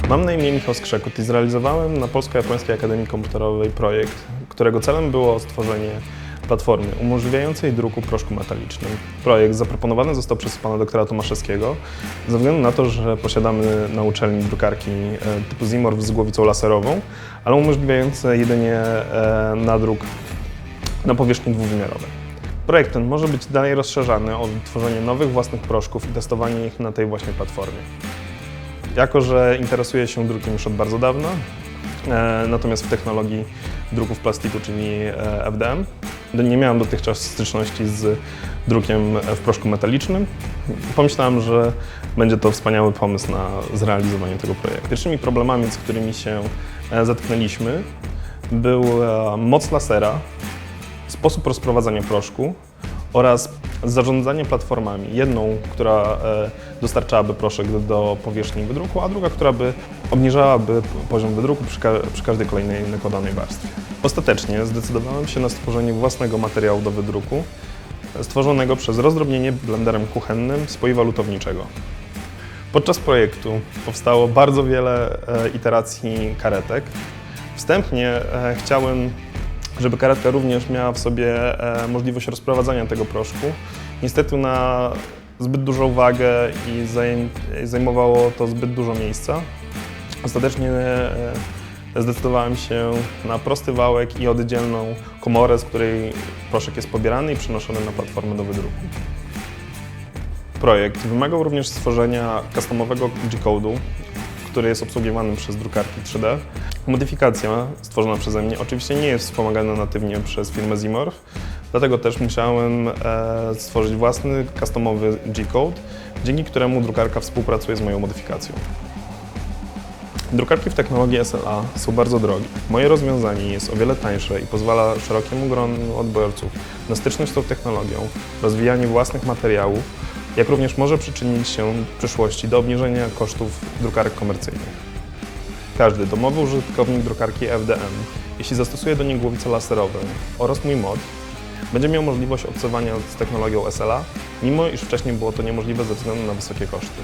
Mam na imię Michał Skrzekut i zrealizowałem na Polsko-Japońskiej Akademii Komputerowej projekt, którego celem było stworzenie platformy umożliwiającej druku proszku metalicznym. Projekt zaproponowany został przez pana doktora Tomaszewskiego ze względu na to, że posiadamy na uczelni drukarki typu Zimorf z głowicą laserową, ale umożliwiające jedynie nadruk na powierzchni dwuwymiarowej. Projekt ten może być dalej rozszerzany o tworzenie nowych własnych proszków i testowanie ich na tej właśnie platformie. Jako że interesuję się drukiem już od bardzo dawna, natomiast w technologii druków plastiku, czyli FDM, nie miałem dotychczas styczności z drukiem w proszku metalicznym. Pomyślałem, że będzie to wspaniały pomysł na zrealizowanie tego projektu. Pierwszymi problemami, z którymi się zetknęliśmy, był moc lasera, sposób rozprowadzania proszku oraz zarządzanie platformami. Jedną, która dostarczałaby proszek do powierzchni wydruku, a druga, która by obniżałaby poziom wydruku przy każdej kolejnej nakładanej warstwie. Ostatecznie zdecydowałem się na stworzenie własnego materiału do wydruku, stworzonego przez rozdrobnienie blenderem kuchennym spoiwa lutowniczego. Podczas projektu powstało bardzo wiele iteracji karetek. Wstępnie chciałem, żeby karetka również miała w sobie możliwość rozprowadzania tego proszku. Niestety na zbyt dużą wagę i zajmowało to zbyt dużo miejsca. Ostatecznie zdecydowałem się na prosty wałek i oddzielną komorę, z której proszek jest pobierany i przenoszony na platformę do wydruku. Projekt wymagał również stworzenia customowego G-code'u, który jest obsługiwany przez drukarki 3D. Modyfikacja stworzona przeze mnie oczywiście nie jest wspomagana natywnie przez firmę Zimorf, dlatego też musiałem stworzyć własny customowy G-code, dzięki któremu drukarka współpracuje z moją modyfikacją. Drukarki w technologii SLA są bardzo drogie. Moje rozwiązanie jest o wiele tańsze i pozwala szerokiemu gronu odbiorców na styczność z tą technologią, rozwijanie własnych materiałów, jak również może przyczynić się w przyszłości do obniżenia kosztów drukarek komercyjnych. Każdy domowy użytkownik drukarki FDM, jeśli zastosuje do niej głowice laserowe oraz mój mod, będzie miał możliwość obcowania z technologią SLA, mimo iż wcześniej było to niemożliwe ze względu na wysokie koszty.